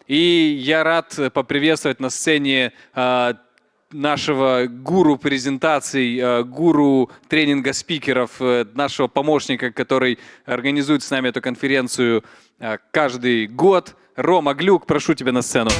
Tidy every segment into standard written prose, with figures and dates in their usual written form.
И я рад поприветствовать на сцене нашего гуру презентаций, гуру тренинга спикеров, нашего помощника, который организует с нами эту конференцию каждый год. Рома Глюк, прошу тебя на сцену.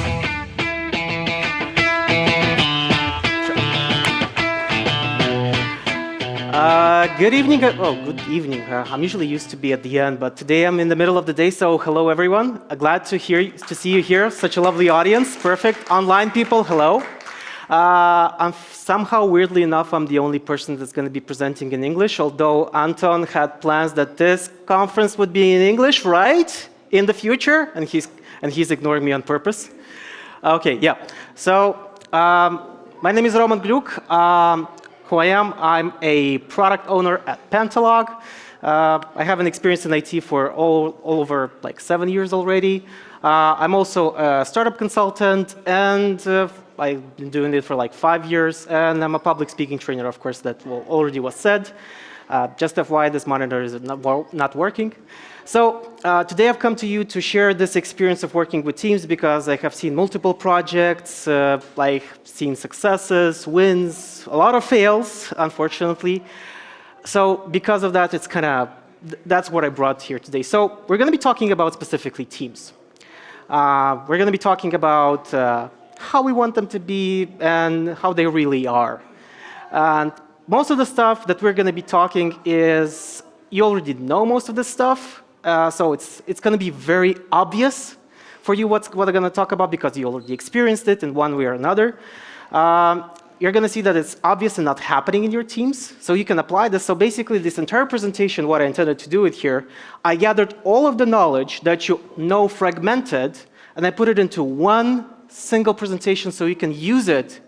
Good evening. Good evening. I'm usually used to be at the end, but today I'm in the middle of the day, so hello everyone. Glad to see you here. Such a lovely audience. Perfect. Online people, hello. I'm somehow, weirdly enough, I'm the only person that's going to be presenting in English, although Anton had plans that this conference would be in English, right? In the future, and he's ignoring me on purpose. Okay, yeah. So my name is Roman Gluck. Who I am, I'm a product owner at Pentalog. I have an experience in IT for all over like 7 years already. I'm also a startup consultant, and I've been doing it for like 5 years, and I'm a public speaking trainer, of course, that already was said. Just FYI, this monitor is not working. So today I've come to you to share this experience of working with teams because I have seen multiple projects, like seen successes, wins, a lot of fails, unfortunately. So because of that, it's that's what I brought here today. So we're going to be talking about specifically teams. We're going to be talking about how we want them to be and how they really are. And most of the stuff that we're going to be talking is, you already know most of this stuff. So it's going to be very obvious for you what I'm going to talk about because you already experienced it in one way or another. You're going to see that it's obvious and not happening in your teams, so you can apply this. So basically, this entire presentation, what I intended to do it here, I gathered all of the knowledge that you know fragmented, and I put it into one single presentation so you can use it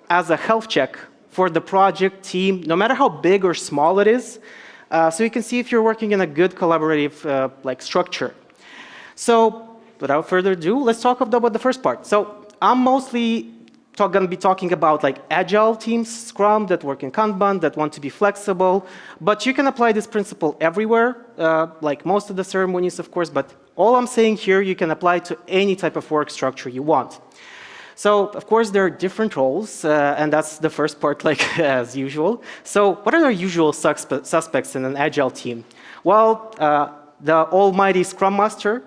as a health check for the project team, no matter how big or small it is. So you can see if you're working in a good collaborative structure. So without further ado, let's talk about the first part. So I'm mostly going to be talking about like agile teams, Scrum, that work in Kanban, that want to be flexible. But you can apply this principle everywhere, like most of the ceremonies, of course. But all I'm saying here, you can apply to any type of work structure you want. So, of course, there are different roles, and that's the first part, like as usual. So what are the usual suspects in an agile team? Well, the almighty Scrum Master,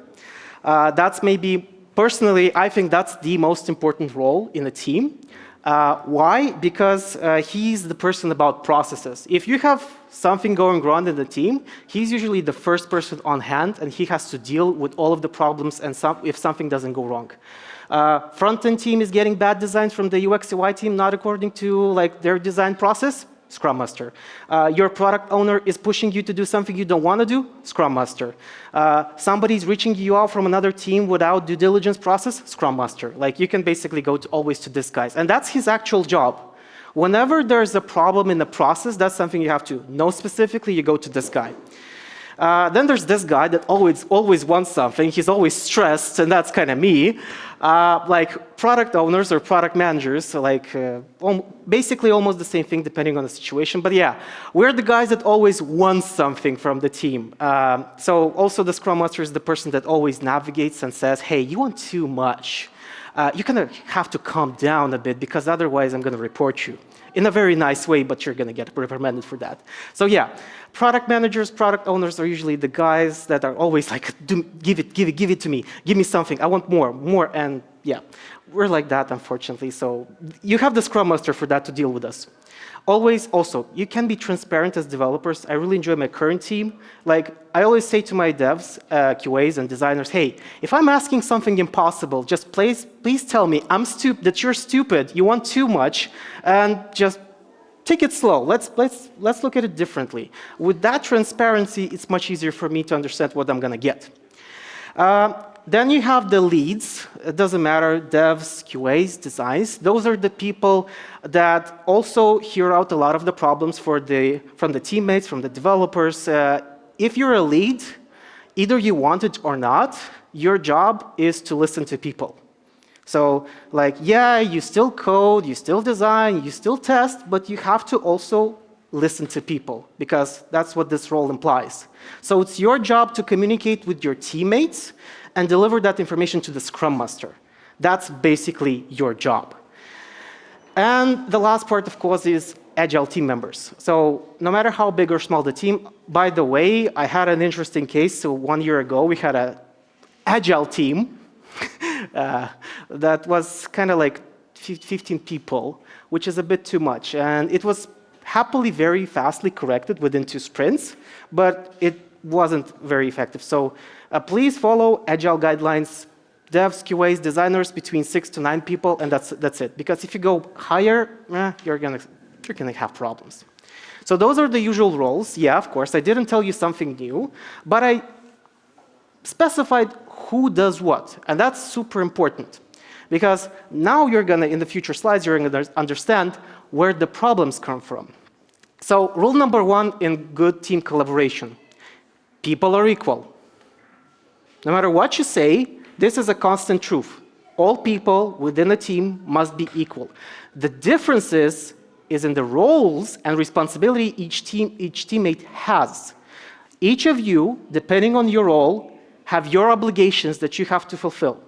that's maybe, personally, I think that's the most important role in a team. Why? Because he's the person about processes. If you have something going wrong in the team, he's usually the first person on hand, and he has to deal with all of the problems and if something doesn't go wrong. Front-end team is getting bad designs from the UX UI team, not according to like their design process, Scrum Master. Your product owner is pushing you to do something you don't want to do, Scrum Master. Somebody's reaching you out from another team without due diligence process, Scrum Master. Like you can basically go always to this guy. And that's his actual job. Whenever there's a problem in the process, that's something you have to know specifically, you go to this guy. Then there's this guy that always wants something. He's always stressed, and that's kind of me. Like product owners or product managers, so like basically almost the same thing depending on the situation. But yeah, we're the guys that always want something from the team. So also the Scrum Master is the person that always navigates and says, hey, you want too much. You're going to have to calm down a bit because otherwise I'm going to report you. In a very nice way, but you're going to get reprimanded for that. So yeah, product managers, product owners are usually the guys that are always like, give it to me. Give me something. I want more. And yeah, we're like that, unfortunately. So you have the Scrum Master for that to deal with us. Always, also, you can be transparent as developers. I really enjoy my current team. Like, I always say to my devs, QAs, and designers, hey, if I'm asking something impossible, just please tell me that you're stupid, you want too much, and just take it slow. Let's look at it differently. With that transparency, it's much easier for me to understand what I'm going to get. Then you have the leads. It doesn't matter, devs, QAs, designs. Those are the people that also hear out a lot of the problems from the teammates, from the developers. If you're a lead, either you want it or not, your job is to listen to people. So like, yeah, you still code, you still design, you still test, but you have to also listen to people, because that's what this role implies. So it's your job to communicate with your teammates and deliver that information to the Scrum Master. That's basically your job. And the last part, of course, is agile team members. So no matter how big or small the team, by the way, I had an interesting case. So 1 year ago, we had an agile team that was kind of like 15 people, which is a bit too much. And it was happily very fastly corrected within 2 sprints, but it wasn't very effective. So please follow agile guidelines. Devs, QAs, designers between 6 to 9 people, and that's it. Because if you go higher, you're gonna have problems. So those are the usual roles. Yeah, of course, I didn't tell you something new, but I specified who does what, and that's super important. Because now you're gonna, in the future slides, you're gonna understand where the problems come from. So rule number 1 in good team collaboration, people are equal. No matter what you say, this is a constant truth. All people within a team must be equal. The difference is in the roles and responsibility each teammate has. Each of you, depending on your role, have your obligations that you have to fulfill.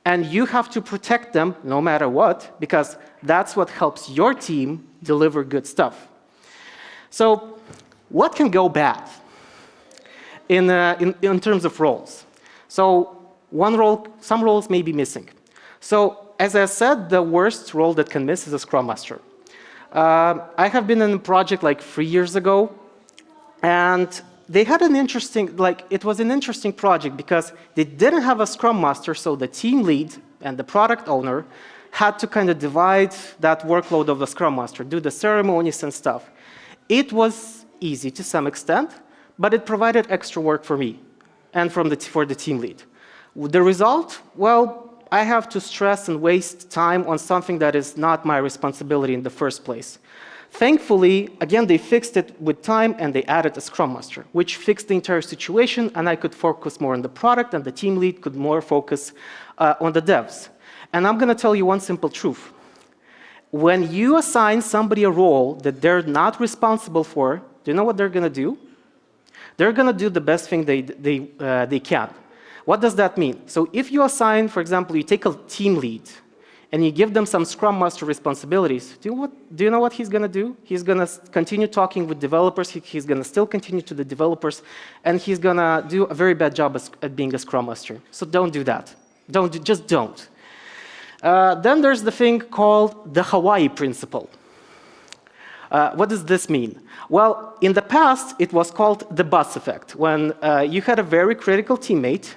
And you have to protect them no matter what, because that's what helps your team deliver good stuff. So what can go bad in terms of roles? So some roles may be missing. So as I said, the worst role that can miss is a Scrum Master. I have been in a project like 3 years ago, and they had an interesting, it was an interesting project because they didn't have a Scrum Master, so the team lead and the product owner had to kind of divide that workload of the Scrum Master, do the ceremonies and stuff. It was easy to some extent, but it provided extra work for me and for the team lead. The result? Well, I have to stress and waste time on something that is not my responsibility in the first place. Thankfully, again, they fixed it with time and they added a Scrum Master, which fixed the entire situation, and I could focus more on the product and the team lead could more focus on the devs. And I'm going to tell you one simple truth. When you assign somebody a role that they're not responsible for, do you know what they're going to do? They're going to do the best thing they can. What does that mean? So if you assign, for example, you take a team lead and you give them some Scrum Master responsibilities, do you know what he's going to do? He's going to continue talking with developers, he's going to still continue to the developers, and he's going to do a very bad job at being a Scrum Master. So don't do that. Just don't. Then there's the thing called the Hawaii principle. What does this mean? Well, in the past, it was called the bus effect, when you had a very critical teammate,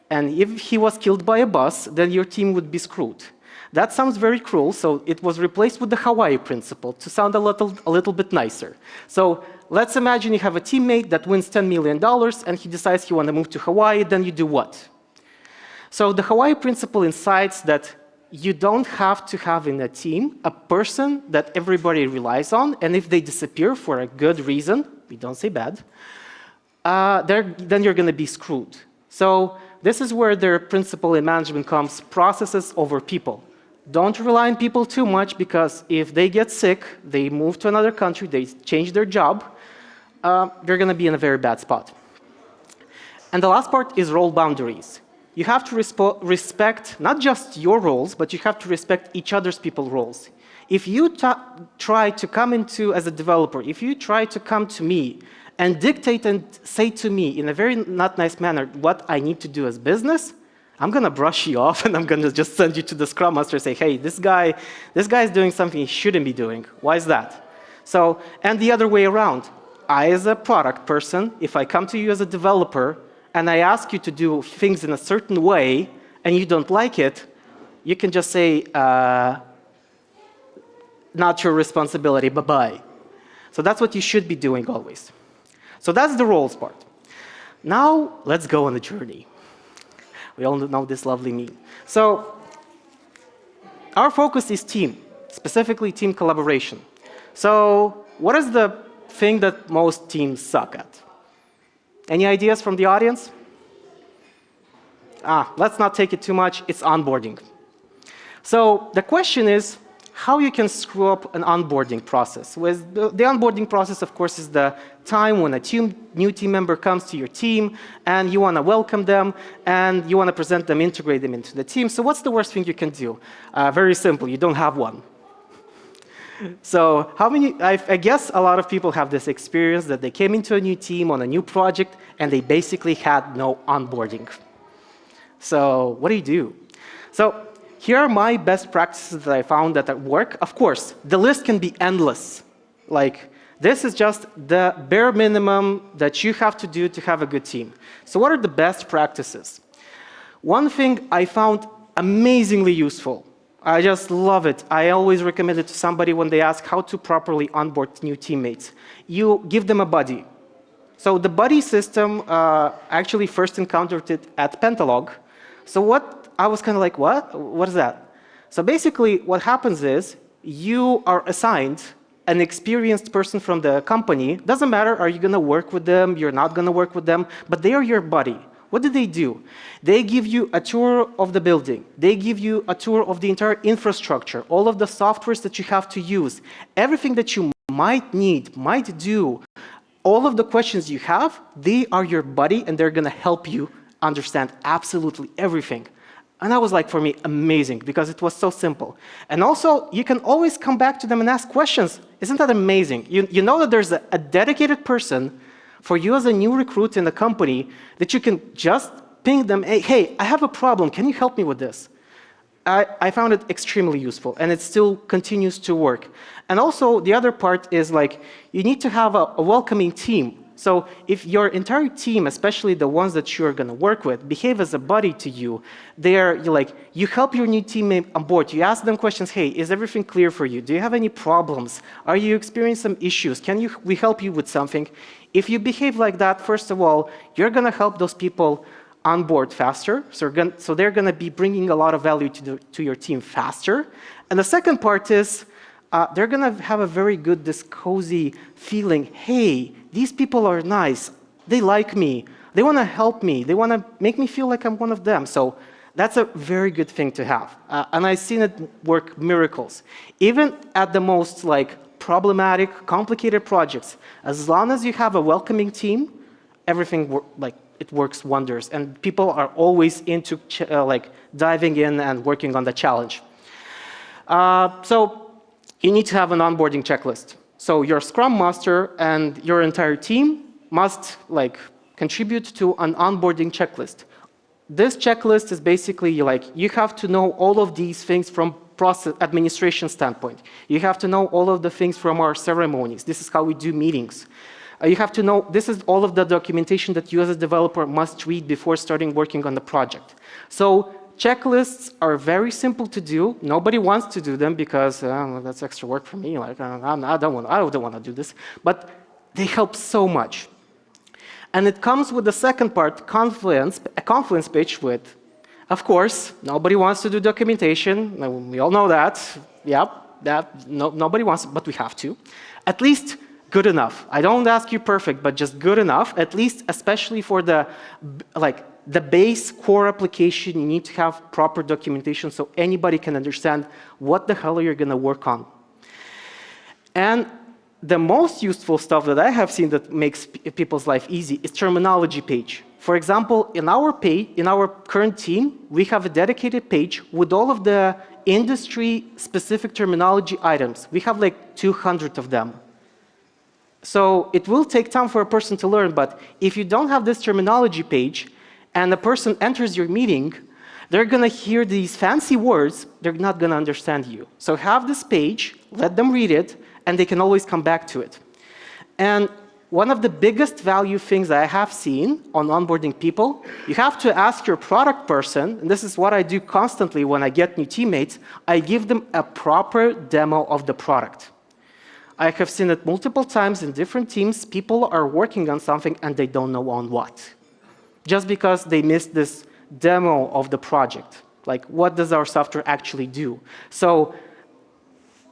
and if he was killed by a bus, then your team would be screwed. That sounds very cruel, so it was replaced with the Hawaii principle to sound a little bit nicer. So let's imagine you have a teammate that wins $10 million, and he decides he wants to move to Hawaii, then you do what? So the Hawaii principle incites that you don't have to have in a team a person that everybody relies on, and if they disappear for a good reason, we don't say bad, then you're going to be screwed. So this is where their principle in management comes, processes over people. Don't rely on people too much, because if they get sick, they move to another country, they change their job, they're going to be in a very bad spot. And the last part is role boundaries. You have to respect not just your roles, but you have to respect each other's people's roles. If you try to come into, as a developer, if you try to come to me and dictate and say to me in a very not nice manner what I need to do as business, I'm going to brush you off and I'm going to just send you to the Scrum Master and say, hey, this guy is doing something he shouldn't be doing. Why is that? So, and the other way around. I, as a product person, if I come to you as a developer and I ask you to do things in a certain way and you don't like it, you can just say, not your responsibility, bye-bye. So that's what you should be doing always. So that's the roles part. Now, let's go on a journey. We all know this lovely meme. So our focus is team, specifically team collaboration. So what is the thing that most teams suck at? Any ideas from the audience? Let's not take it too much. It's onboarding. So the question is, how you can screw up an onboarding process. With the onboarding process, of course, is the time when a new team member comes to your team and you want to welcome them and you want to present them, integrate them into the team. So what's the worst thing you can do? Very simple, you don't have one. So I guess a lot of people have this experience that they came into a new team on a new project and they basically had no onboarding. So what do? So here are my best practices that I found that work. Of course, the list can be endless. Like, this is just the bare minimum that you have to do to have a good team. So what are the best practices? One thing I found amazingly useful. I just love it. I always recommend it to somebody when they ask how to properly onboard new teammates. You give them a buddy. So the buddy system, I actually first encountered it at Pentalog. So I was kind of like, what? What is that? So basically, what happens is you are assigned an experienced person from the company. Doesn't matter, are you going to work with them? You're not going to work with them, but they are your buddy. What do? They give you a tour of the building. They give you a tour of the entire infrastructure, all of the softwares that you have to use, everything that you might need, might do, all of the questions you have, they are your buddy and they're going to help you understand absolutely everything. And that was, like, for me, amazing because it was so simple. And also, you can always come back to them and ask questions. Isn't that amazing? You know that there's a dedicated person for you as a new recruit in the company that you can just ping them, hey, I have a problem. Can you help me with this? I found it extremely useful, and it still continues to work. And also, the other part is, like, you need to have a welcoming team. So if your entire team, especially the ones that you're going to work with, behave as a buddy to you, you help your new teammate on board. You ask them questions. Hey, is everything clear for you? Do you have any problems? Are you experiencing some issues? Can we help you with something? If you behave like that, first of all, you're going to help those people on board faster. So they're going to be bringing a lot of value to your team faster. And the second part is they're going to have a very good, this cozy feeling. Hey, these people are nice. They like me. They want to help me. They want to make me feel like I'm one of them. So that's a very good thing to have. And I've seen it work miracles. Even at the most problematic, complicated projects, as long as you have a welcoming team, everything it works wonders. And people are always into diving in and working on the challenge. So you need to have an onboarding checklist. So your Scrum Master and your entire team must contribute to an onboarding checklist. This checklist is basically you have to know all of these things from process administration standpoint. You have to know all of the things from our ceremonies. This is how we do meetings. You have to know this is all of the documentation that you as a developer must read before starting working on the project. So checklists are very simple to do. Nobody wants to do them because that's extra work for me. I don't want to do this. But they help so much. And it comes with the second part, a Confluence page with, of course, nobody wants to do documentation. We all know that. Yeah, nobody wants, but we have to. At least good enough. I don't ask you perfect, but just good enough. At least, especially for the base core application, you need to have proper documentation so anybody can understand what the hell you're going to work on. And the most useful stuff that I have seen that makes people's life easy is terminology page. For example, in our current team, we have a dedicated page with all of the industry-specific terminology items. We have 200 of them. So it will take time for a person to learn, but if you don't have this terminology page and a person enters your meeting, they're going to hear these fancy words, they're not going to understand you. So have this page, let them read it, and they can always come back to it. And one of the biggest value things I have seen on onboarding people, you have to ask your product person, and this is what I do constantly when I get new teammates, I give them a proper demo of the product. I have seen it multiple times in different teams. People are working on something and they don't know on what. Just because they missed this demo of the project. What does our software actually do? So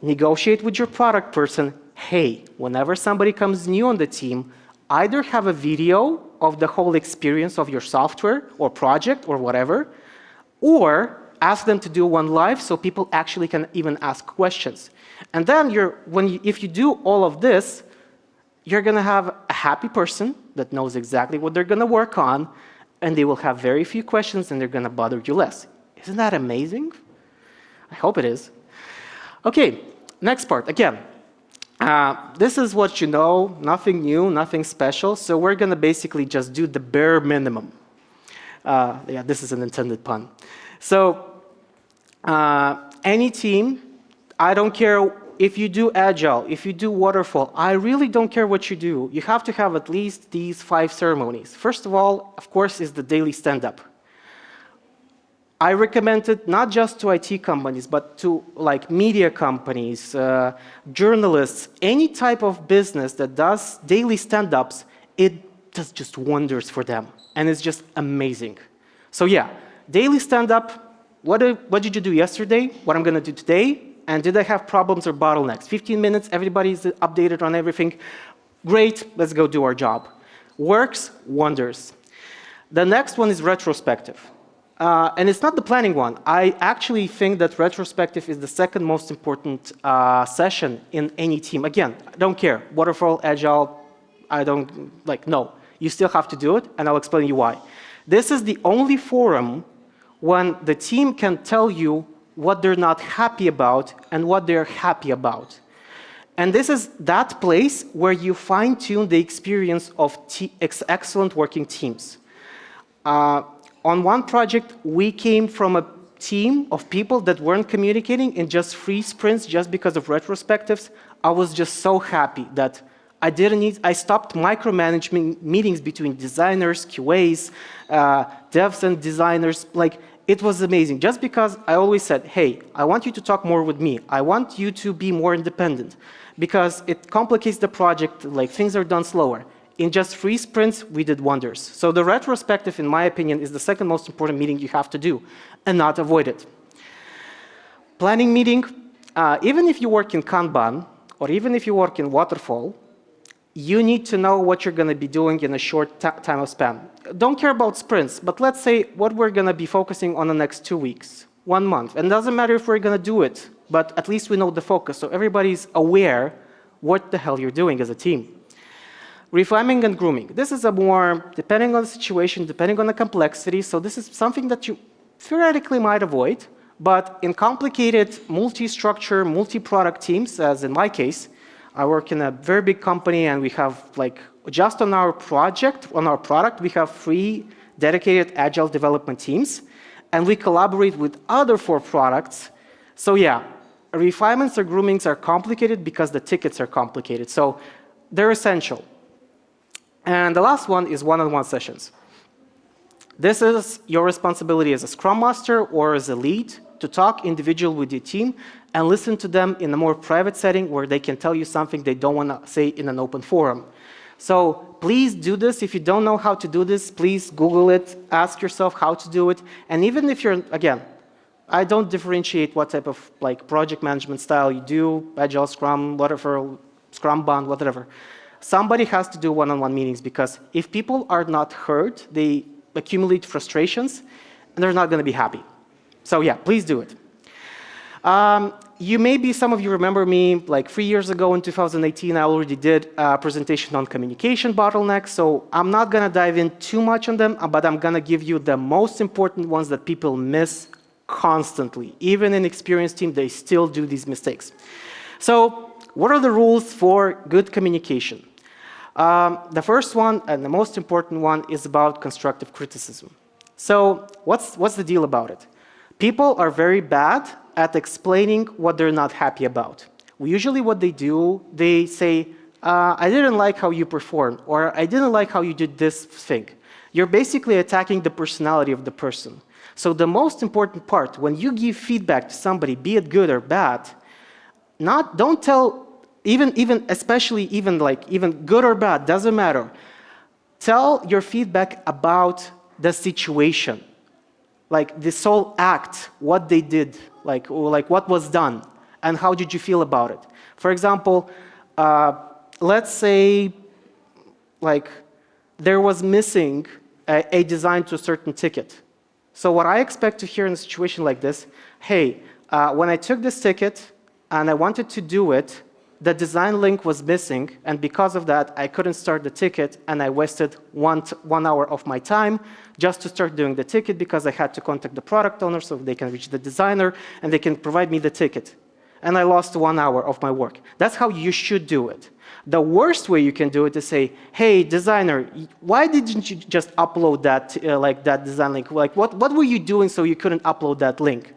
negotiate with your product person. Hey, whenever somebody comes new on the team, either have a video of the whole experience of your software or project or whatever, or ask them to do one live so people actually can even ask questions. And then if you do all of this, you're going to have a happy person that knows exactly what they're going to work on, and they will have very few questions, and they're going to bother you less. Isn't that amazing? I hope it is. OK, next part. Again, this is what you know, nothing new, nothing special. So we're going to basically just do the bare minimum. Yeah, this is an intended pun. So any team, I don't care if you do Agile, if you do Waterfall, I really don't care what you do. You have to have at least these 5 ceremonies. First of all, of course, is the daily stand-up. I recommend it not just to IT companies, but to like media companies, journalists, any type of business that does daily stand-ups, it does just wonders for them. And it's just amazing. So yeah, daily stand-up, what did you do yesterday? What I'm going to do today? And did I have problems or bottlenecks? 15 minutes, everybody's updated on everything. Great, let's go do our job. Works, wonders. The next one is retrospective. And it's not the planning one. I actually think that retrospective is the second most important session in any team. Again, I don't care. Waterfall, Agile, I don't, no. You still have to do it, and I'll explain you why. This is the only forum when the team can tell you what they're not happy about and what they're happy about. And this is that place where you fine-tune the experience of excellent working teams. On one project, we came from a team of people that weren't communicating in just 3 sprints just because of retrospectives. I was just so happy that I stopped micromanaging meetings between designers, QAs, devs and designers. It was amazing. Just because I always said, hey, I want you to talk more with me. I want you to be more independent. Because it complicates the project, things are done slower. In just 3 sprints, we did wonders. So the retrospective, in my opinion, is the second most important meeting you have to do, and not avoid it. Planning meeting, even if you work in Kanban, or even if you work in Waterfall, you need to know what you're going to be doing in a short time of span. Don't care about sprints, but let's say what we're going to be focusing on the next 2 weeks, 1 month. And it doesn't matter if we're going to do it, but at least we know the focus, so everybody's aware what the hell you're doing as a team. Refinement and grooming. This is a more, depending on the situation, depending on the complexity, so this is something that you theoretically might avoid, but in complicated multi-structure, multi-product teams, as in my case, I work in a very big company, and we have, just on our project, on our product, we have 3 dedicated Agile development teams, and we collaborate with other 4 products. So yeah, refinements or groomings are complicated because the tickets are complicated. So they're essential. And the last one is one-on-one sessions. This is your responsibility as a Scrum Master or as a lead to talk individually with your team and listen to them in a more private setting where they can tell you something they don't want to say in an open forum. So please do this. If you don't know how to do this, please Google it, ask yourself how to do it. And even if you're, again, I don't differentiate what type of project management style you do, Agile, Scrum, whatever, Scrum Bond, whatever. Somebody has to do one-on-one meetings, because if people are not heard, they accumulate frustrations, and they're not going to be happy. So yeah, please do it. Some of you remember me, 3 years ago in 2018, I already did a presentation on communication bottlenecks, so I'm not going to dive in too much on them, but I'm going to give you the most important ones that people miss constantly. Even in experienced teams, they still do these mistakes. So what are the rules for good communication? The first one, and the most important one, is about constructive criticism. So what's the deal about it? People are very bad at explaining what they're not happy about. Usually what they do, they say, I didn't like how you performed, or I didn't like how you did this thing. You're basically attacking the personality of the person. So the most important part, when you give feedback to somebody, be it good or bad, don't tell, especially good or bad, doesn't matter. Tell your feedback about the situation, this whole act, what they did, what was done, and how did you feel about it. For example, let's say there was missing a design to a certain ticket. So what I expect to hear in a situation like this, hey, when I took this ticket and I wanted to do it, the design link was missing, and because of that, I couldn't start the ticket, and I wasted 1 hour of my time just to start doing the ticket because I had to contact the product owner so they can reach the designer and they can provide me the ticket. And I lost 1 hour of my work. That's how you should do it. The worst way you can do it is say, hey, designer, why didn't you just upload that, that design link? Like, what were you doing so you couldn't upload that link?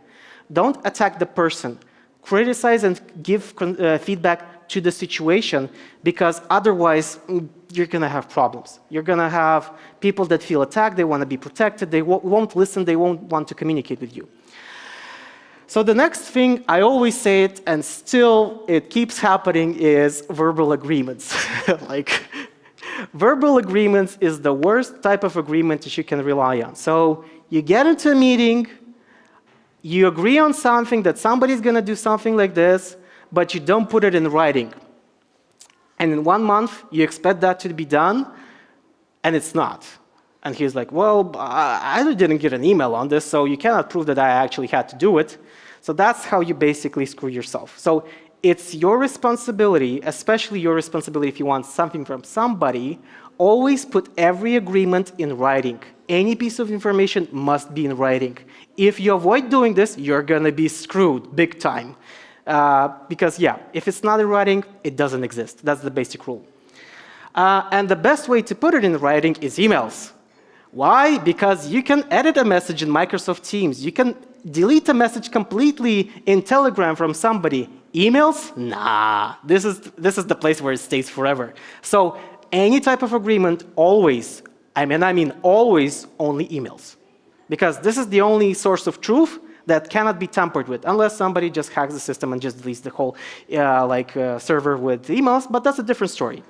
Don't attack the person. Criticize and give feedback to the situation, because otherwise you're going to have problems. You're going to have people that feel attacked, they want to be protected, they won't listen, they won't want to communicate with you. So the next thing, I always say it, and still it keeps happening, is verbal agreements. Like, verbal agreements is the worst type of agreement that you can rely on. So you get into a meeting, you agree on something, that somebody's going to do something like this, but you don't put it in writing. And in 1 month, you expect that to be done, and it's not. And he's like, well, I didn't get an email on this, so you cannot prove that I actually had to do it. So that's how you basically screw yourself. So it's your responsibility, especially your responsibility if you want something from somebody, always put every agreement in writing. Any piece of information must be in writing. If you avoid doing this, you're going to be screwed big time. Because, yeah, if it's not in writing, it doesn't exist. That's the basic rule. And the best way to put it in writing is emails. Why? Because you can edit a message in Microsoft Teams. You can delete a message completely in Telegram from somebody. Emails? Nah. This is the place where it stays forever. So any type of agreement, always, I mean always, only emails. Because this is the only source of truth that cannot be tampered with, unless somebody just hacks the system and just deletes the whole server with emails, but that's a different story.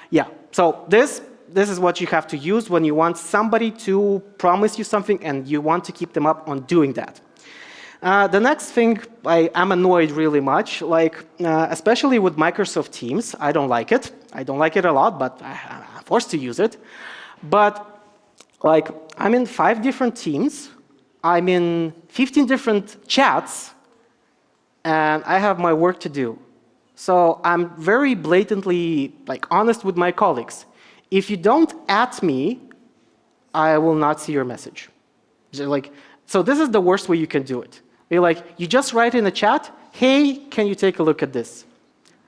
Yeah, so this is what you have to use when you want somebody to promise you something and you want to keep them up on doing that. The next thing, I am annoyed really much, especially with Microsoft Teams. I don't like it. I don't like it a lot, but I'm forced to use it. But I'm in 5 different teams. I'm in 15 different chats, and I have my work to do. So I'm very blatantly honest with my colleagues. If you don't at me, I will not see your message. So this is the worst way you can do it. You just write in the chat, hey, can you take a look at this?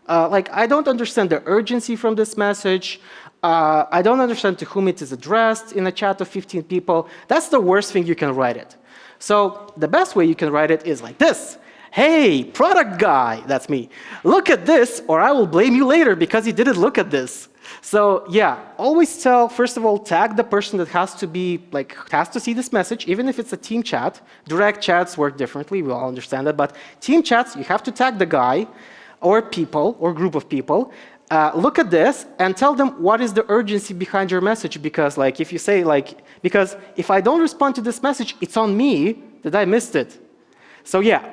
I don't understand the urgency from this message. I don't understand to whom it is addressed in a chat of 15 people. That's the worst thing you can write it. So the best way you can write it is like this. Hey, product guy, that's me. Look at this, or I will blame you later because you didn't look at this. So yeah, always first of all, tag the person that has to see this message, even if it's a team chat. Direct chats work differently, we all understand that, but team chats, you have to tag the guy or people or group of people. Look at this and tell them what is the urgency behind your message, because if you say because if I don't respond to this message, it's on me that I missed it. So yeah,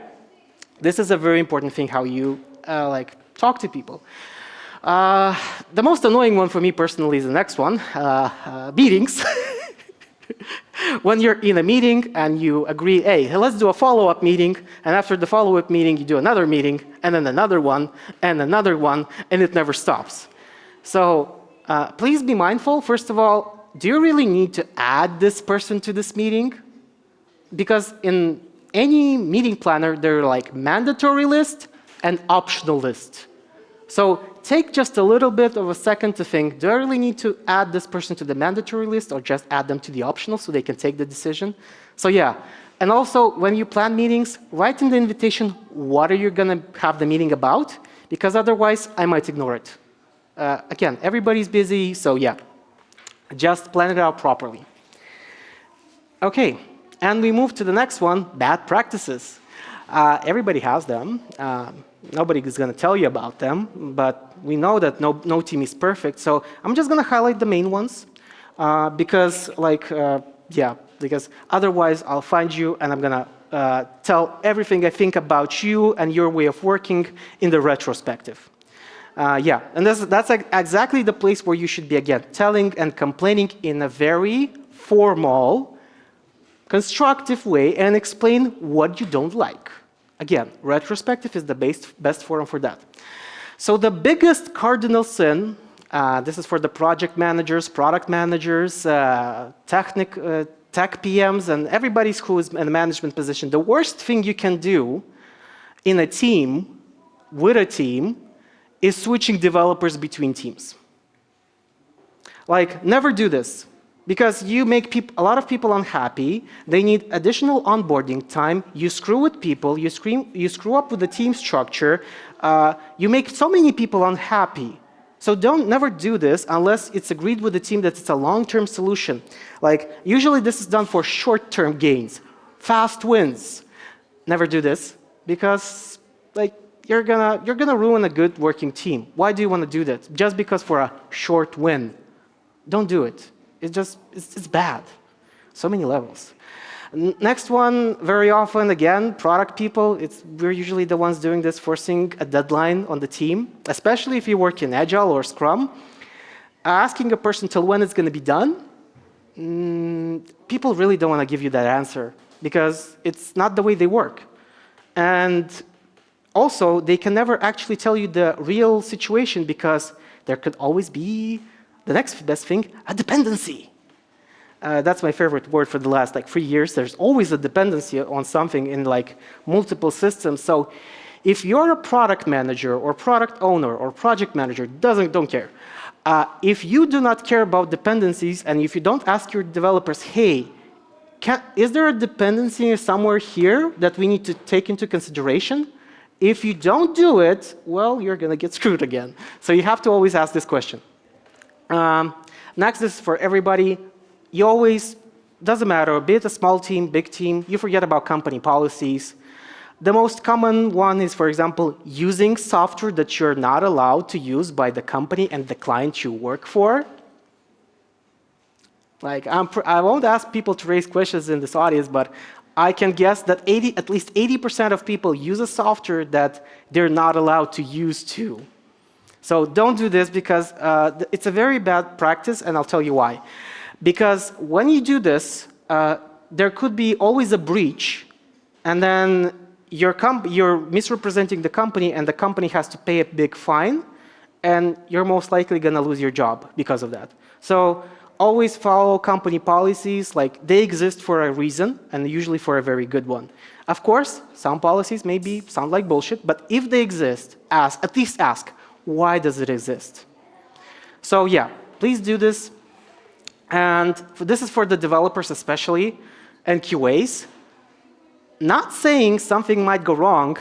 this is a very important thing, how you talk to people. The most annoying one for me personally is the next one, meetings. When you're in a meeting and you agree, hey, let's do a follow-up meeting, and after the follow-up meeting, you do another meeting, and then another one, and it never stops. So please be mindful. First of all, do you really need to add this person to this meeting? Because in any meeting planner, there are mandatory list and optional list. So take just a little bit of a second to think, do I really need to add this person to the mandatory list or just add them to the optional so they can take the decision? So yeah, and also when you plan meetings, write in the invitation what are you going to have the meeting about, because otherwise I might ignore it. Again, everybody's busy, so yeah, just plan it out properly. Okay, and we move to the next one, bad practices. Everybody has them. Nobody is going to tell you about them, but we know that no team is perfect. So I'm just going to highlight the main ones because otherwise I'll find you and I'm going to tell everything I think about you and your way of working in the retrospective. And that's exactly the place where you should be, again, telling and complaining in a very formal, constructive way and explain what you don't like. Again, retrospective is the best forum for that. So the biggest cardinal sin, this is for the project managers, product managers, tech PMs, and everybody who is in a management position. The worst thing you can do in a team, with a team, is switching developers between teams. Like, never do this. Because you make a lot of people unhappy. They need additional onboarding time. You screw with people. You screw up with the team structure. You make so many people unhappy. So never do this unless it's agreed with the team that it's a long-term solution. Like, usually this is done for short-term gains, fast wins. Never do this because, like, you're gonna ruin a good working team. Why do you want to do that? Just because for a short win? Don't do it. It's bad. So many levels. Next one, very often, again, product people. We're usually the ones doing this, forcing a deadline on the team, especially if you work in Agile or Scrum. Asking a person till when it's going to be done, people really don't want to give you that answer because it's not the way they work. And also, they can never actually tell you the real situation because there could always be the next best thing, a dependency. That's my favorite word for the last 3 years. There's always a dependency on something in multiple systems. So if you're a product manager or product owner or project manager, don't care. If you do not care about dependencies and if you don't ask your developers, hey, is there a dependency somewhere here that we need to take into consideration? If you don't do it, well, you're going to get screwed again. So you have to always ask this question. Next is for everybody. You always, doesn't matter, be it a small team, big team, you forget about company policies. The most common one is, for example, using software that you're not allowed to use by the company and the client you work for. I won't ask people to raise questions in this audience, but I can guess that at least 80% of people use a software that they're not allowed to use too. So don't do this because it's a very bad practice, and I'll tell you why. Because when you do this, there could be always a breach, and then you're misrepresenting the company, and the company has to pay a big fine, and you're most likely going to lose your job because of that. So always follow company policies. They exist for a reason, and usually for a very good one. Of course, some policies maybe sound like bullshit, but if they exist, at least ask, why does it exist? So yeah, please do this. And this is for the developers especially, and QAs. Not saying something might go wrong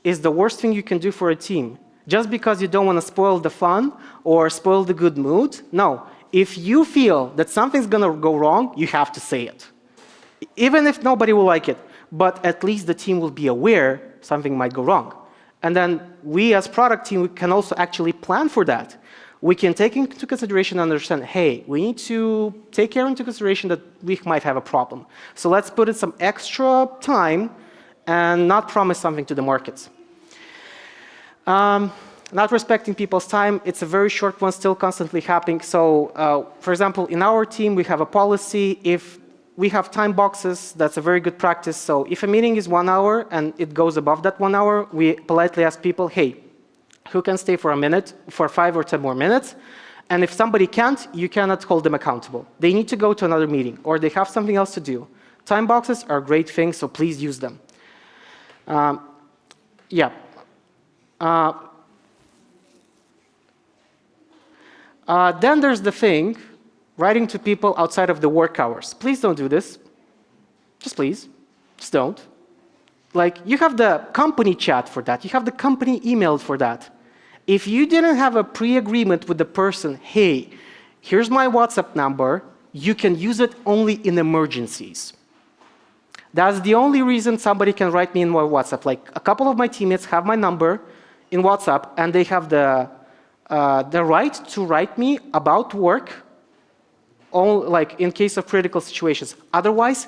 is the worst thing you can do for a team. Just because you don't want to spoil the fun or spoil the good mood. No, if you feel that something's going to go wrong, you have to say it. Even if nobody will like it, but at least the team will be aware something might go wrong. And then we as product team, we can also actually plan for that. We can take into consideration and understand, hey, we need to take into consideration that we might have a problem. So let's put in some extra time and not promise something to the markets. Not respecting people's time, it's a very short one, still constantly happening. So for example, in our team, we have a policy. If we have time boxes, that's a very good practice. So if a meeting is 1 hour and it goes above that 1 hour, we politely ask people, hey, who can stay for a minute, for 5 or 10 more minutes? And if somebody can't, you cannot hold them accountable. They need to go to another meeting, or they have something else to do. Time boxes are a great thing, so please use them. Yeah. Then there's the thing, writing to people outside of the work hours. Please don't do this. Just please. Just don't. You have the company chat for that. You have the company email for that. If you didn't have a pre-agreement with the person, hey, here's my WhatsApp number, you can use it only in emergencies. That's the only reason somebody can write me in my WhatsApp. A couple of my teammates have my number in WhatsApp, and they have the right to write me about work, in case of critical situations. Otherwise,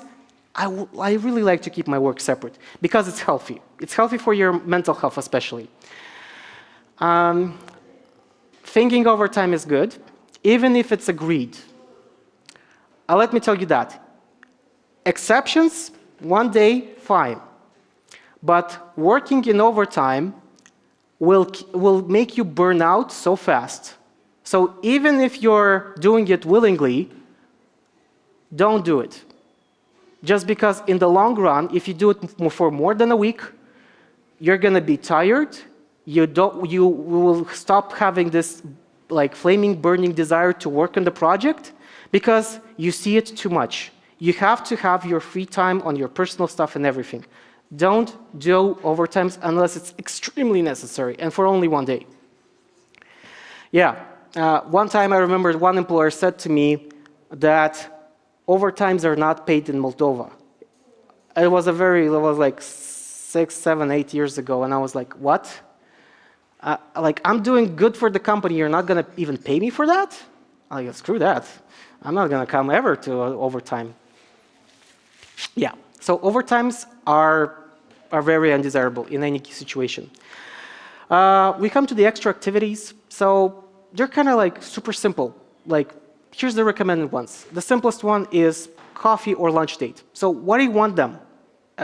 I really like to keep my work separate because it's healthy. It's healthy for your mental health, especially. Thinking over time is good, even if it's agreed. Let me tell you that. Exceptions, one day, fine. But working in overtime will make you burn out so fast. So even if you're doing it willingly, don't do it. Just because in the long run, if you do it for more than a week, you're going to be tired. You will stop having this like flaming, burning desire to work on the project because you see it too much. You have to have your free time on your personal stuff and everything. Don't do overtimes unless it's extremely necessary and for only one day. Yeah, one time I remember one employer said to me that overtimes are not paid in Moldova. It was like 6, 7, 8 years ago, and I was like, what? Like, I'm doing good for the company, you're not gonna even pay me for that? I'm like, screw that. I'm not gonna come ever to overtime. Yeah, so overtimes are very undesirable in any situation. We come to the extra activities. So they're kind of like super simple. Like, here's the recommended ones. The simplest one is coffee or lunch date. So what do you want them?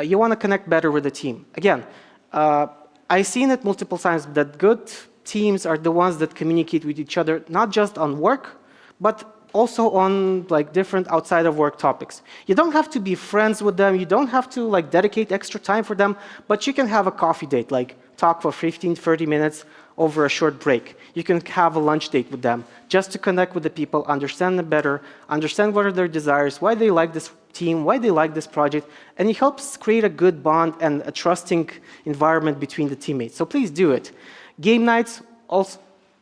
You want to connect better with the team. Again, I've seen it multiple times that good teams are the ones that communicate with each other, not just on work, but also on like different outside of work topics. You don't have to be friends with them. You don't have to like dedicate extra time for them, but you can have a coffee date, like talk for 15, 30 minutes over a short break. You can have a lunch date with them just to connect with the people, understand them better, understand what are their desires, why they like this team, why they like this project, and it helps create a good bond and a trusting environment between the teammates. So please do it. Game nights also,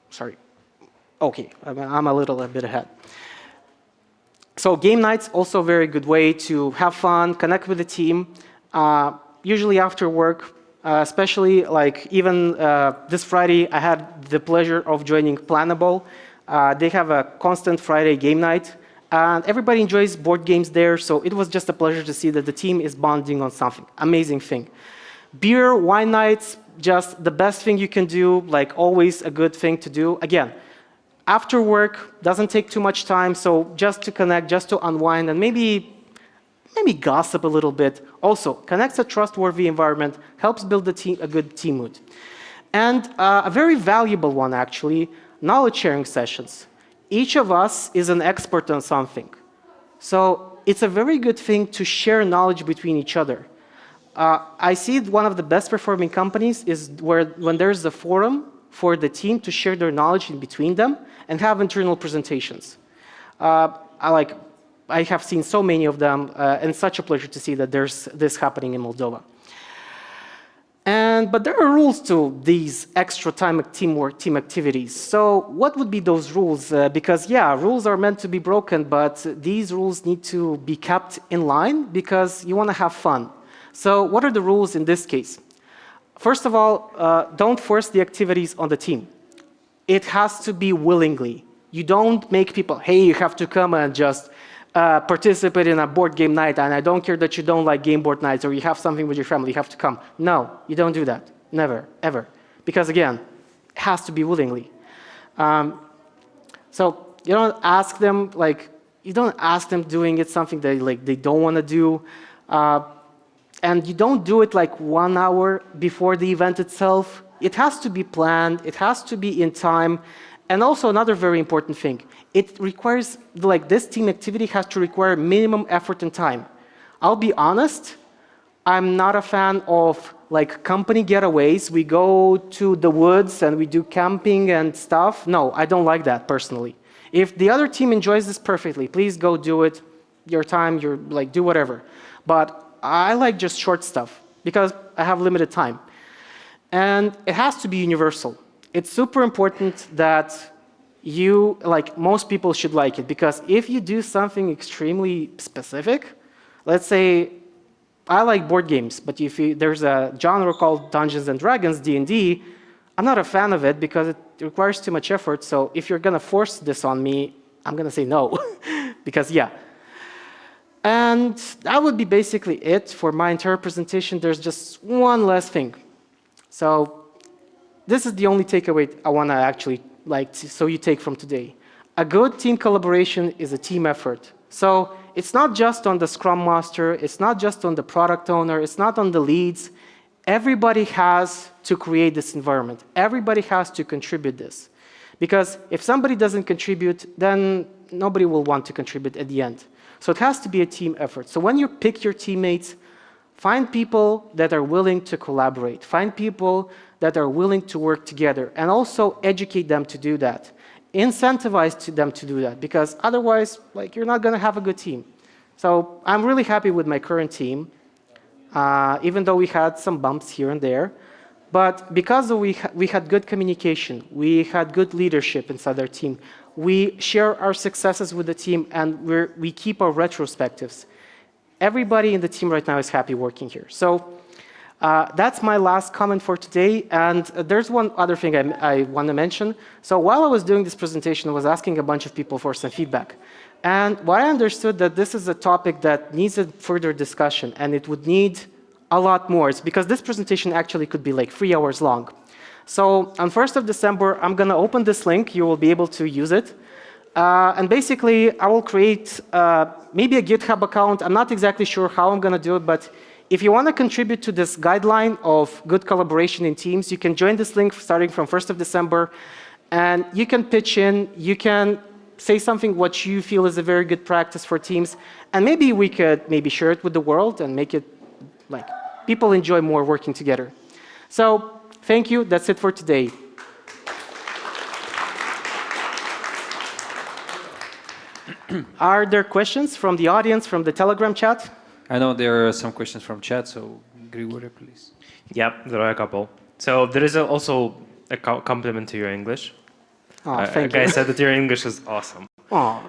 sorry. Okay, I'm a little bit ahead. So game nights, also a very good way to have fun, connect with the team, usually after work, especially like even this Friday, I had the pleasure of joining Planable. They have a constant Friday game night, and everybody enjoys board games there, so it was just a pleasure to see that the team is bonding on something. Amazing thing. Beer, wine nights, just the best thing you can do, like always a good thing to do. Again, after work, doesn't take too much time, so just to connect, just to unwind, and maybe gossip a little bit. Also, connects a trustworthy environment, helps build a good team mood. And a very valuable one, actually, knowledge sharing sessions. Each of us is an expert on something. So it's a very good thing to share knowledge between each other. I see one of the best performing companies is when there's a forum for the team to share their knowledge in between them and have internal presentations. I have seen so many of them, and it's such a pleasure to see that there's this happening in Moldova. But there are rules to these extra time team activities. So what would be those rules? Because yeah, rules are meant to be broken, but these rules need to be kept in line because you want to have fun. So what are the rules in this case? First of all, don't force the activities on the team. It has to be willingly. You don't make people, hey, you have to come and just participate in a board game night, and I don't care that you don't like game board nights or you have something with your family, you have to come. No, you don't do that. Never, ever. Because again, it has to be willingly. So you don't ask them, doing it something they don't want to do. And you don't do it like 1 hour before the event itself. It has to be planned, it has to be in time. And also another very important thing, it requires, this team activity has to require minimum effort and time. I'll be honest, I'm not a fan of company getaways. We go to the woods and we do camping and stuff. No, I don't like that personally. If the other team enjoys this perfectly, please go do it. Your time, do whatever. But I like just short stuff because I have limited time. And it has to be universal. It's super important that you, most people should like it, because if you do something extremely specific, let's say I like board games, but if there's a genre called Dungeons and Dragons, D&D, I'm not a fan of it because it requires too much effort. So if you're going to force this on me, I'm going to say no, because yeah. And that would be basically it for my entire presentation. There's just one last thing. So this is the only takeaway I want to actually so you take from today. A good team collaboration is a team effort. So it's not just on the Scrum Master, it's not just on the product owner, it's not on the leads. Everybody has to create this environment. Everybody has to contribute this. Because if somebody doesn't contribute, then nobody will want to contribute at the end. So it has to be a team effort. So when you pick your teammates, find people that are willing to collaborate. Find people that are willing to work together, and also educate them to do that. Incentivize them to do that, because otherwise, like, you're not going to have a good team. So I'm really happy with my current team, even though we had some bumps here and there. But because we had good communication, we had good leadership inside our team, we share our successes with the team, and we keep our retrospectives. Everybody in the team right now is happy working here. So that's my last comment for today. And there's one other thing I want to mention. So while I was doing this presentation, I was asking a bunch of people for some feedback. And what I understood that this is a topic that needs a further discussion, and it would need a lot more. It's because this presentation actually could be like 3 hours long. So on 1st of December, I'm going to open this link. You will be able to use it. And basically, I will create maybe a GitHub account. I'm not exactly sure how I'm going to do it, but if you want to contribute to this guideline of good collaboration in teams, you can join this link starting from 1st of December. And you can pitch in. You can say something what you feel is a very good practice for teams. And maybe we could share it with the world and make it like people enjoy more working together. So thank you. That's it for today. Are there questions from the audience, from the Telegram chat? I know there are some questions from chat, so Grigory, please. Yep, there are a couple. So there is also a compliment to your English. Oh, thank you. A guy said that your English is awesome. Oh,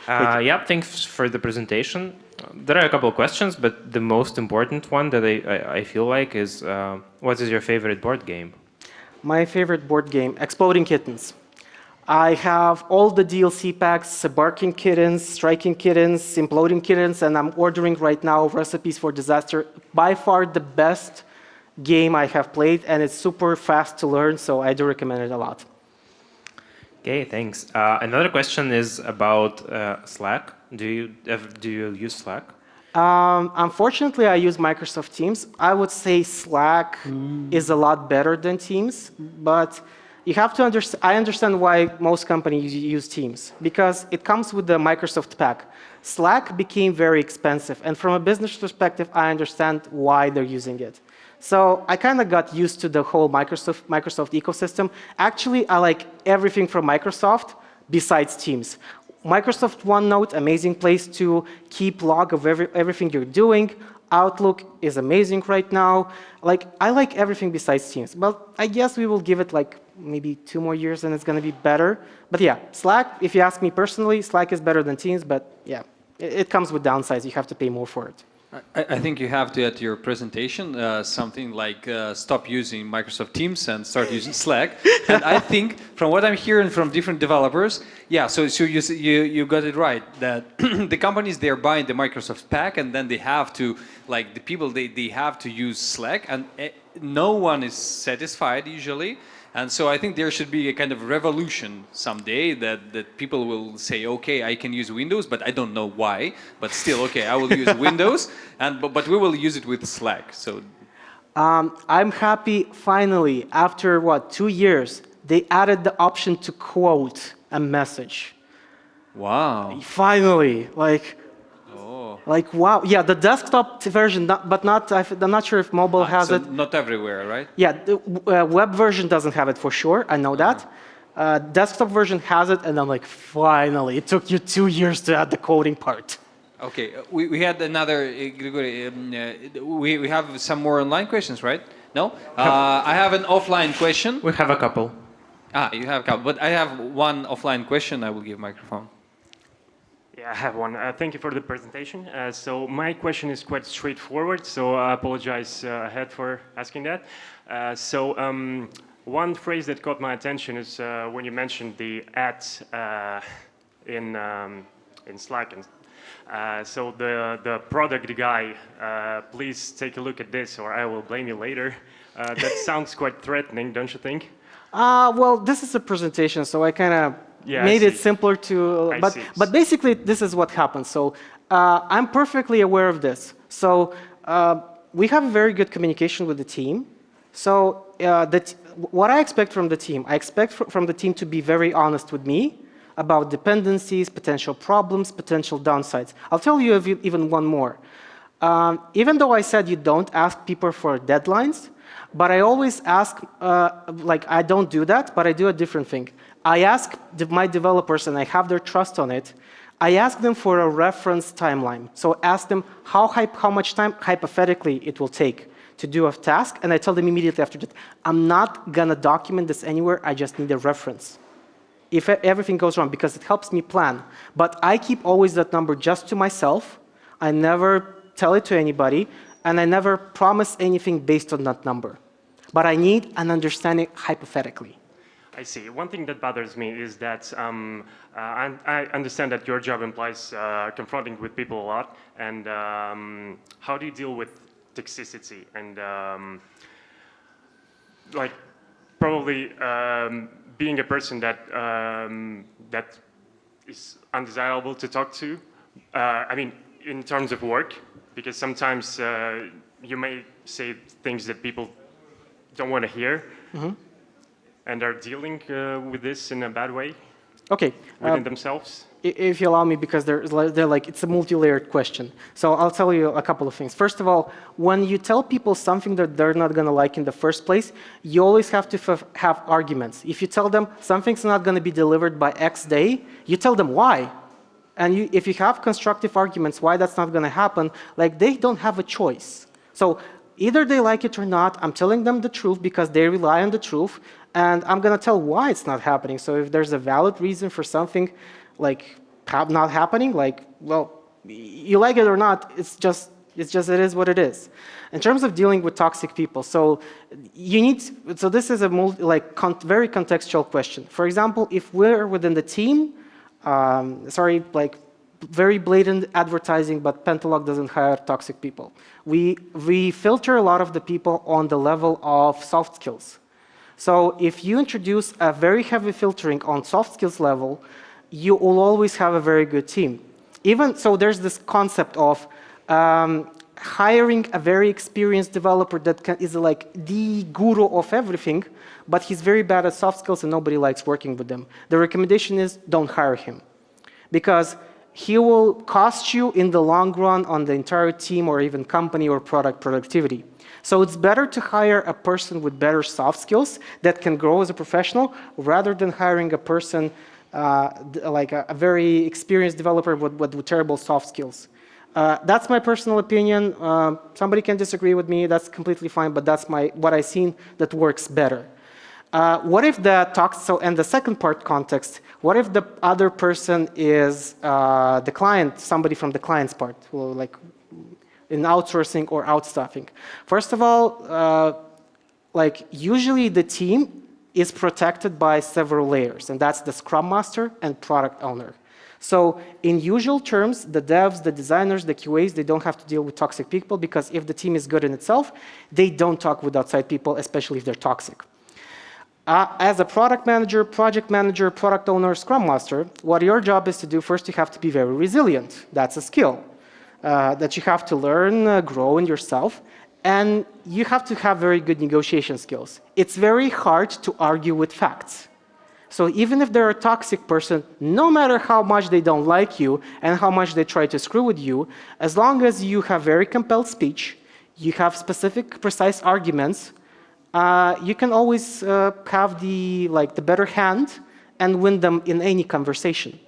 Yeah, thanks for the presentation. There are a couple of questions, but the most important one that I feel like is, what is your favorite board game? my favorite board game, Exploding Kittens. I have all the DLC packs, Barking Kittens, Striking Kittens, Imploding Kittens, and I'm ordering right now Recipes for Disaster. By far the best game I have played, and it's super fast to learn, so I do recommend it a lot. Okay, thanks. Another question is about Slack. Do you use Slack? Unfortunately, I use Microsoft Teams. I would say Slack is a lot better than Teams, but you have to understand. I understand why most companies use Teams, because it comes with the Microsoft pack. Slack became very expensive, and from a business perspective, I understand why they're using it. So I kind of got used to the whole Microsoft ecosystem. Actually, I like everything from Microsoft besides Teams. Microsoft OneNote, amazing place to keep log of everything you're doing. Outlook is amazing right now. I like everything besides Teams. But I guess we will give it like maybe 2 more years and it's going to be better. But yeah, Slack, if you ask me personally, Slack is better than Teams. But yeah, it comes with downsides. You have to pay more for it. I think you have to add to your presentation something like stop using Microsoft Teams and start using Slack. And I think from what I'm hearing from different developers, yeah, so you got it right, that the companies, they're buying the Microsoft pack, and then they have to, like the people, they have to use Slack, and no one is satisfied usually. And so I think there should be a kind of revolution someday that people will say, okay, I can use Windows, but I don't know why. But still, okay, I will use Windows, but we will use it with Slack. So, I'm happy finally, after 2 years, they added the option to quote a message. wow. Finally, wow. Yeah, the desktop version, but not. I'm not sure if mobile has so it. not everywhere, right? Yeah, the web version doesn't have it for sure. I know that. Desktop version has it, and I'm like, finally, it took you 2 years to add the coding part. Okay, we had another, Grigory, we have some more online questions, right? No? I have an offline question. We have a couple. You have a couple, but I have one offline question. I will give microphone. Yeah, I have one. Thank you for the presentation. So my question is quite straightforward, so I apologize ahead for asking that. One phrase that caught my attention is when you mentioned the ads in Slack. So the product guy, please take a look at this or I will blame you later. That sounds quite threatening, don't you think? Well, this is a presentation, so I kind of Yeah, I made it see. simpler to. I But see. but basically, this is what happens. So I'm perfectly aware of this. So we have very good communication with the team. So what I expect from the team, I expect from the team to be very honest with me about dependencies, potential problems, potential downsides. I'll tell you even one more. Even though I said you don't ask people for deadlines, but I always ask, like I don't do that, but I do a different thing. I ask my developers, and I have their trust on it, I ask them for a reference timeline. So ask them how much time, hypothetically, it will take to do a task, and I tell them immediately after that, I'm not gonna document this anywhere, I just need a reference. If everything goes wrong, because it helps me plan. But I keep always that number just to myself. I never tell it to anybody, and I never promise anything based on that number. But I need an understanding hypothetically. I see. One thing that bothers me is that I understand that your job implies confronting with people a lot, and how do you deal with toxicity and like probably being a person that that is undesirable to talk to? I mean, in terms of work, because sometimes you may say things that people don't want to hear. And are dealing with this in a bad way Okay. within themselves? If you allow me, because they're like, it's a multi-layered question. So I'll tell you a couple of things. First of all, when you tell people something that they're not going to like in the first place, you always have to have arguments. If you tell them something's not going to be delivered by X day, you tell them why. And if you have constructive arguments why that's not going to happen, like they don't have a choice. So either they like it or not, I'm telling them the truth because they rely on the truth, and I'm going to tell why it's not happening. So if there's a valid reason for something like not happening, like, well, you like it or not, it is what it is. In terms of dealing with toxic people, so this is a very contextual question. For example, if we're within the team, very blatant advertising, but Pentalog doesn't hire toxic people. We filter a lot of the people on the level of soft skills. So if you introduce a very heavy filtering on soft skills level, you will always have a very good team. Even so, there's this concept of hiring a very experienced developer that is like the guru of everything, but he's very bad at soft skills and nobody likes working with them. The recommendation is don't hire him, because he will cost you in the long run on the entire team or even company or product productivity. So it's better to hire a person with better soft skills that can grow as a professional rather than hiring a person like a very experienced developer with terrible soft skills. That's my personal opinion. Somebody can disagree with me. That's completely fine, but that's what I've seen that works better. What if and the second part context, what if the other person is the client, somebody from the client's part, like in outsourcing or outstaffing? First of all, like usually the team is protected by several layers, and that's the Scrum Master and Product Owner. So in usual terms, the devs, the designers, the QAs, they don't have to deal with toxic people, because if the team is good in itself, they don't talk with outside people, especially if they're toxic. As a product manager, project manager, product owner, Scrum Master, what your job is to do, first you have to be very resilient. That's a skill that you have to learn, grow in yourself, and you have to have very good negotiation skills. It's very hard to argue with facts. So even if they're a toxic person, no matter how much they don't like you and how much they try to screw with you, as long as you have very compelled speech, you have specific, precise arguments, you can always have the better hand and win them in any conversation.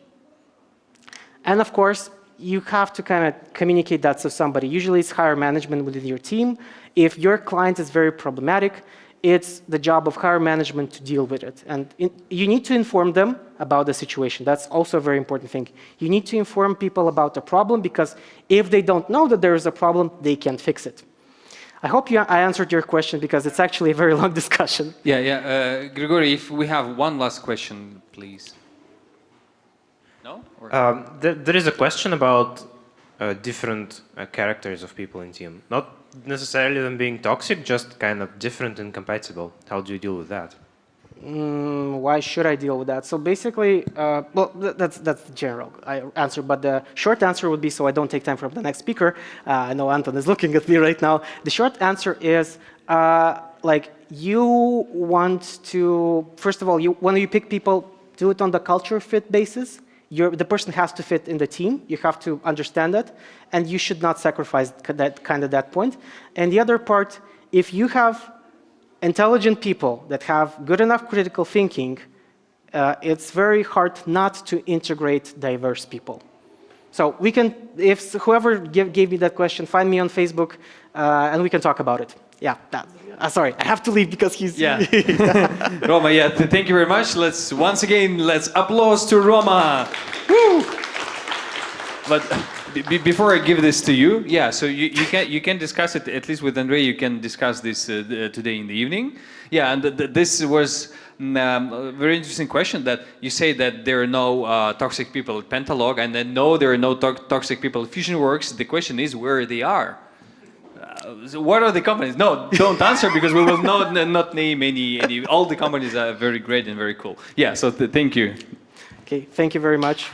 And of course, you have to kind of communicate that to somebody. Usually it's higher management within your team. If your client is very problematic, it's the job of higher management to deal with it. And you need to inform them about the situation. That's also a very important thing. You need to inform people about the problem, because if they don't know that there is a problem, they can't fix it. I hope I answered your question, because it's actually a very long discussion. Yeah. Grigory, if we have one last question, please. No? There is a question about different characters of people in team. Not necessarily them being toxic, just kind of different and incompatible. How do you deal with that? Why should I deal with that? So basically, well, that's the general answer. But the short answer would be, so I don't take time from the next speaker. I know Anton is looking at me right now. The short answer is, like, you want to, first of all, when you pick people, do it on the culture fit basis. The person has to fit in the team. You have to understand that, and you should not sacrifice that point. And the other part, if you have intelligent people that have good enough critical thinking, it's very hard not to integrate diverse people. So we can, if whoever gave me that question, find me on Facebook, and we can talk about it. Yeah, sorry, I have to leave because he's... Yeah. Roma, yeah, thank you very much. Let's applause to Roma. Woo! But before I give this to you, yeah, so you can discuss it, at least with Andrei, you can discuss this today in the evening. Yeah, and this was a very interesting question that you say that there are no toxic people at Pentalog, and then no, there are no toxic people at FusionWorks. The question is where they are. So what are the companies? No, don't answer because we will not name any. All the companies are very great and very cool. Yeah, so thank you. Okay, thank you very much.